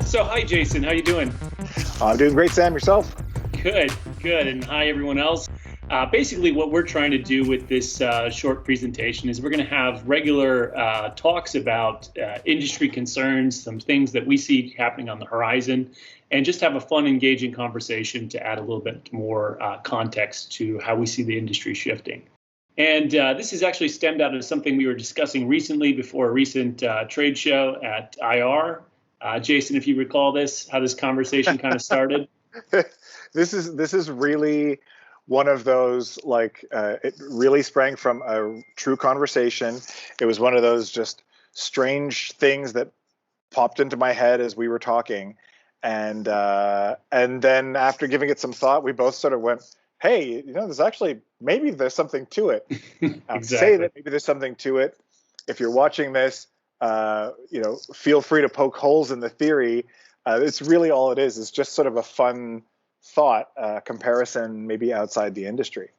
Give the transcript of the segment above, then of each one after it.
So, hi, Jason. How you doing? I'm doing great, Sam. Yourself? Good, good. And hi, everyone else. Basically, what we're trying to do with this short presentation is we're going to have regular talks about industry concerns, some things that we see happening on the horizon, and just have a fun, engaging conversation to add a little bit more context to how we see the industry shifting. And this is actually stemmed out of something we were discussing recently before a recent trade show at IR. Jason, if you recall this, how this conversation kind of started. This is really one of those, it really sprang from a true conversation. It was one of those just strange things that popped into my head as we were talking, and then after giving it some thought, we both sort of went, "Hey, maybe there's something to it." Exactly. Say that maybe there's something to it. If you're watching this, feel free to poke holes in the theory. It's really all it is. It's just sort of a fun thought comparison, maybe outside the industry.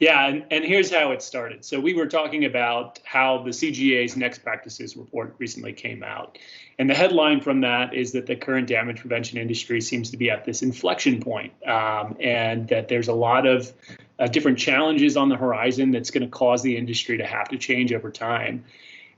Yeah, and here's how it started. So we were talking about how the CGA's Next Practices report recently came out. And the headline from that is that the current damage prevention industry seems to be at this inflection point, and that there's a lot of different challenges on the horizon that's going to cause the industry to have to change over time.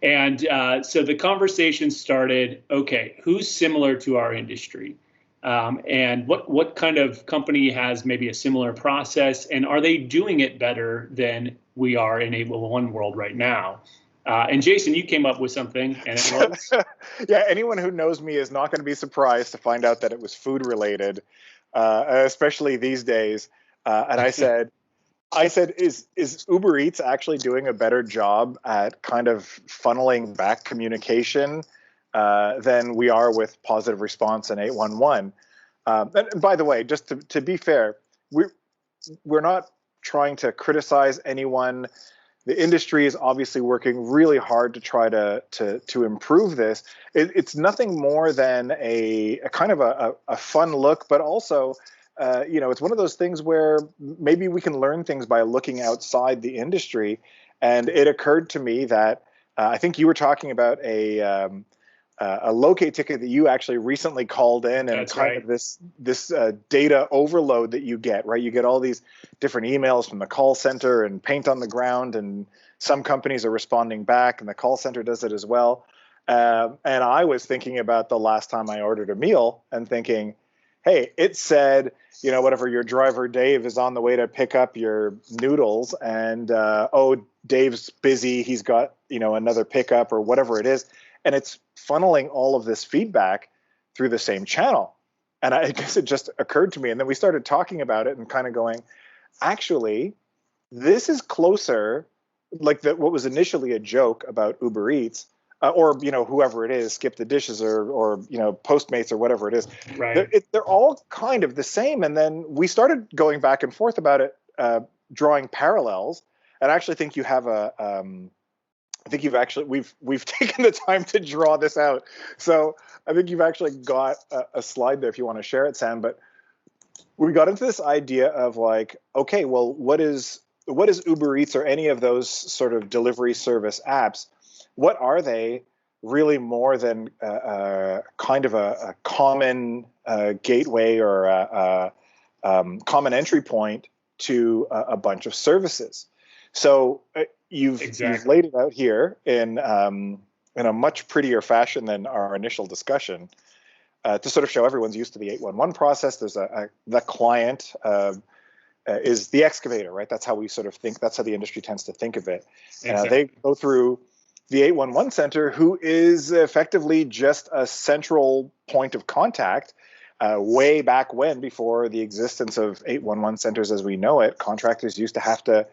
And so the conversation started, okay, who's similar to our industry? And what kind of company has maybe a similar process? And are they doing it better than we are in Able One world right now? And Jason, you came up with something, and it was? Yeah, anyone who knows me is not going to be surprised to find out that it was food related, especially these days. And I said, is Uber Eats actually doing a better job at kind of funneling back communication than we are with positive response and 811? And by the way, just to be fair, we're not trying to criticize anyone. The industry is obviously working really hard to try to improve this. It's nothing more than a kind of a fun look, but also it's one of those things where maybe we can learn things by looking outside the industry. And it occurred to me that I think you were talking about a locate ticket that you actually recently called in, and That's kind right. of this data overload that you get, right? You get all these different emails from the call center and paint on the ground, and some companies are responding back, and the call center does it as well. And I was thinking about the last time I ordered a meal and thinking, hey, it said, whatever, your driver Dave is on the way to pick up your noodles, and Dave's busy, he's got another pickup or whatever it is, and it's funneling all of this feedback through the same channel. And I guess it just occurred to me, and then we started talking about it and kind of going, actually, this is closer, like what was initially a joke about Uber Eats, or whoever it is, Skip the Dishes, or Postmates, or whatever it is. Right. They're all kind of the same. And then we started going back and forth about it, drawing parallels. And I actually think you have we've taken the time to draw this out. So I think you've actually got a slide there if you want to share it, Sam. But we got into this idea of like, okay, well, what is Uber Eats or any of those sort of delivery service apps? What are they really more than kind of a common gateway or a common entry point to a bunch of services? So you've laid it out here in a much prettier fashion than our initial discussion to sort of show everyone's used to the 811 process. There's the client is the excavator, right? That's how we sort of think. That's how the industry tends to think of it. Exactly. They go through the 811 center, who is effectively just a central point of contact. Way back when, before the existence of 811 centers as we know it, contractors used to have to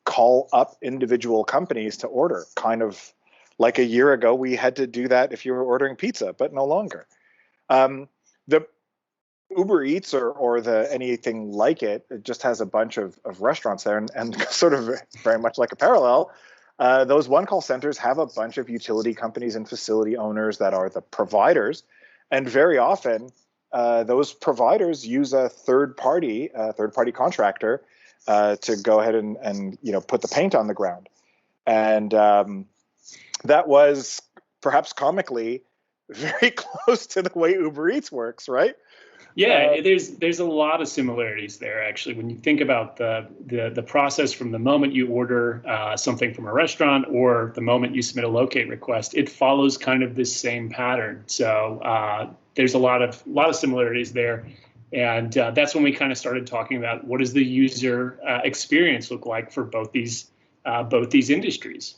call up individual companies to order. Kind of like a year ago, we had to do that if you were ordering pizza, but no longer. The Uber Eats or anything like it just has a bunch of restaurants there, and sort of very much like a parallel. Those one call centers have a bunch of utility companies and facility owners that are the providers, and very often those providers use a third party contractor to go ahead and put the paint on the ground. And that was perhaps comically very close to the way Uber Eats works, right? Yeah, there's a lot of similarities there, actually. When you think about the process from the moment you order something from a restaurant or the moment you submit a locate request, it follows kind of this same pattern. So there's a lot of similarities there, and that's when we kind of started talking about what does the user experience look like for both these industries.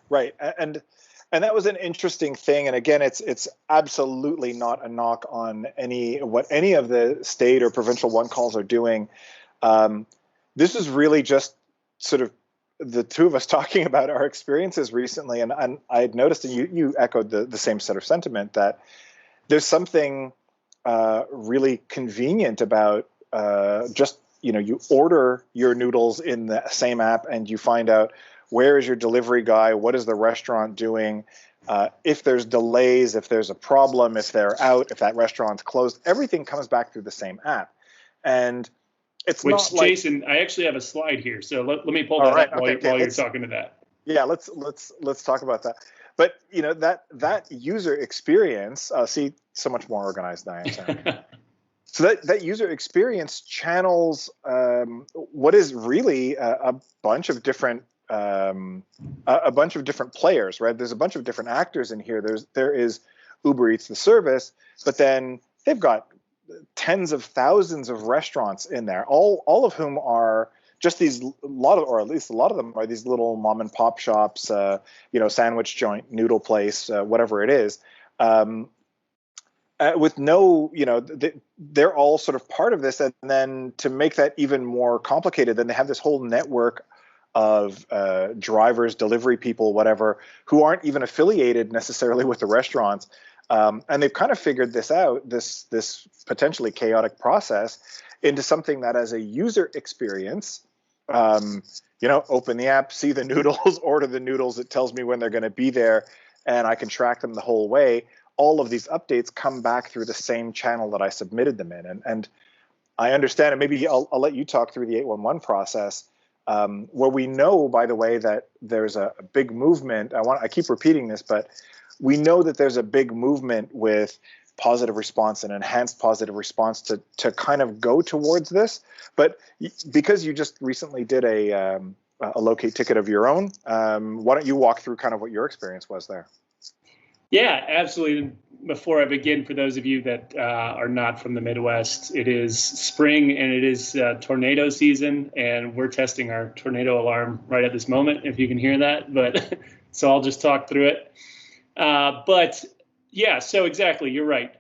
Right, and that was an interesting thing. And again, it's absolutely not a knock on what any of the state or provincial one calls are doing. This is really just sort of the two of us talking about our experiences recently. And I had noticed, and you echoed the same set of sentiment, that there's something really convenient about just, you order your noodles in the same app and you find out where is your delivery guy, what is the restaurant doing, if there's delays, if there's a problem, if they're out, if that restaurant's closed, everything comes back through the same app. And it's not like, Jason, I actually have a slide here, so let me pull that up while you're talking to that. Yeah, let's talk about that. But that user experience, see, so much more organized than I am. Sorry. So that user experience channels what is really a bunch of different players, right? There's a bunch of different actors in here. There is Uber Eats, the service, but then they've got tens of thousands of restaurants in there, all of whom are just or at least a lot of them are these little mom and pop shops, sandwich joint, noodle place, whatever it is. With no, they're all sort of part of this. And then to make that even more complicated, then they have this whole network of drivers, delivery people, whatever, who aren't even affiliated necessarily with the restaurants. And they've kind of figured this out, this potentially chaotic process, into something that as a user experience, open the app, see the noodles, order the noodles, it tells me when they're going to be there, and I can track them the whole way. All of these updates come back through the same channel that I submitted them in. And I understand, and maybe I'll let you talk through the 811 process, where we know, by the way, that there's a big movement. I keep repeating this, but we know that there's a big movement with positive response and enhanced positive response to kind of go towards this. But because you just recently did a locate ticket of your own, why don't you walk through kind of what your experience was there? Yeah, absolutely. Before I begin, for those of you that are not from the Midwest, it is spring and it is tornado season, and we're testing our tornado alarm right at this moment, if you can hear that. But so I'll just talk through it. But yeah, so exactly, you're right.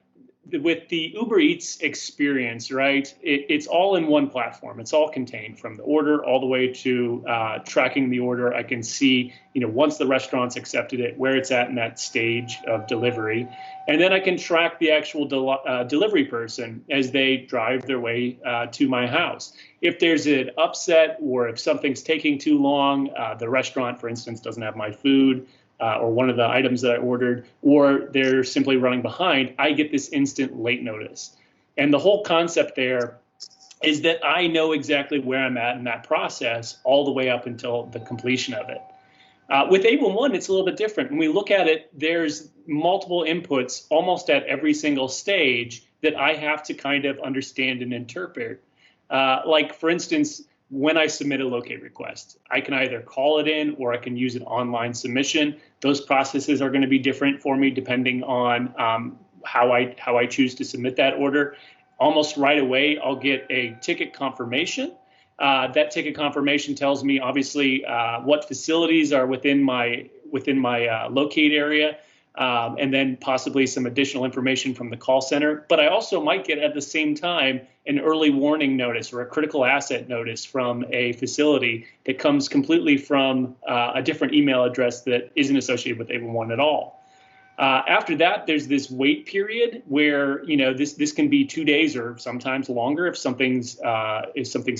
With the Uber Eats experience, right, it's all in one platform. It's all contained from the order all the way to tracking the order. I can see, once the restaurant's accepted it, where it's at in that stage of delivery. And then I can track the actual delivery person as they drive their way to my house. If there's an upset or if something's taking too long, the restaurant, for instance, doesn't have my food, or one of the items that I ordered, or they're simply running behind, I get this instant late notice. And the whole concept there is that I know exactly where I'm at in that process all the way up until the completion of it. With 811, it's a little bit different. When we look at it, there's multiple inputs almost at every single stage that I have to kind of understand and interpret. Like, for instance, when I submit a locate request, I can either call it in or I can use an online submission. Those processes are going to be different for me depending on how I choose to submit that order. Almost right away, I'll get a ticket confirmation. That ticket confirmation tells me obviously what facilities are within my locate area. And then possibly some additional information from the call center. But I also might get at the same time an early warning notice or a critical asset notice from a facility that comes completely from a different email address that isn't associated with 811 at all. After that, there's this wait period where this can be 2 days or sometimes longer if something's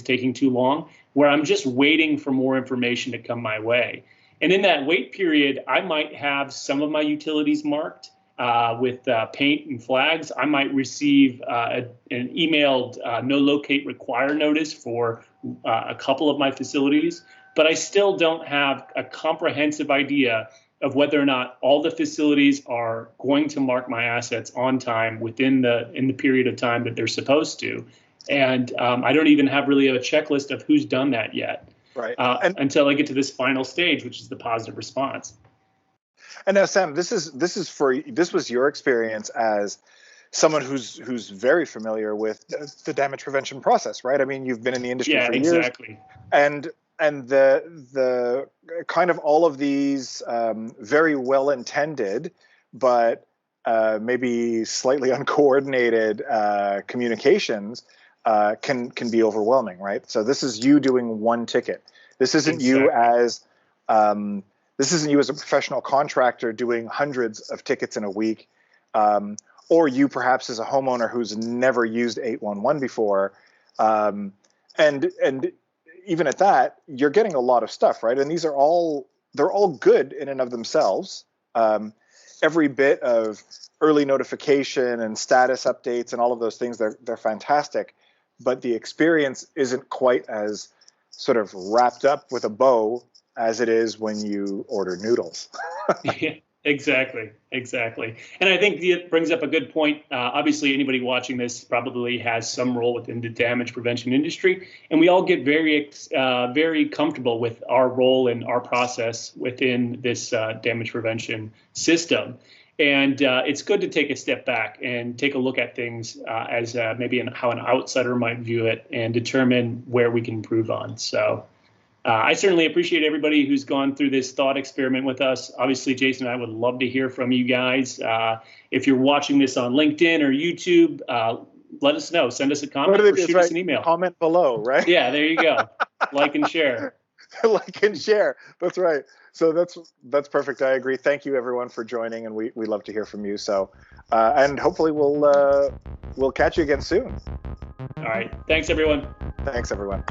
taking too long, where I'm just waiting for more information to come my way. And in that wait period, I might have some of my utilities marked. with paint and flags, I might receive an emailed no locate require notice for a couple of my facilities, but I still don't have a comprehensive idea of whether or not all the facilities are going to mark my assets on time in the period of time that they're supposed to. And I don't even have really a checklist of who's done that yet, Right. Until I get to this final stage, which is the positive response. And now, Sam, this was your experience as someone who's very familiar with the damage prevention process, right? I mean, you've been in the industry for years. Exactly. And the kind of all of these very well intended but maybe slightly uncoordinated communications can be overwhelming, right? So this is you doing one ticket. This isn't you as a professional contractor doing hundreds of tickets in a week, or you perhaps as a homeowner who's never used 811 before, and even at that, you're getting a lot of stuff, right? And they're all good in and of themselves. Every bit of early notification and status updates and all of those things, they're fantastic. But the experience isn't quite as sort of wrapped up with a bow as it is when you order noodles. Yeah, exactly. And I think it brings up a good point. Obviously, anybody watching this probably has some role within the damage prevention industry, and we all get very comfortable with our role and our process within this damage prevention system. And it's good to take a step back and take a look at things as maybe how an outsider might view it and determine where we can improve on. So I certainly appreciate everybody who's gone through this thought experiment with us. Obviously, Jason and I would love to hear from you guys. If you're watching this on LinkedIn or YouTube, let us know. Send us a comment or shoot us an email. Comment below, right? Yeah, there you go. Like and share. Like and share. That's right. So that's perfect. I agree. Thank you, everyone, for joining, and we love to hear from you. So, and hopefully we'll catch you again soon. All right. Thanks, everyone. Thanks, everyone.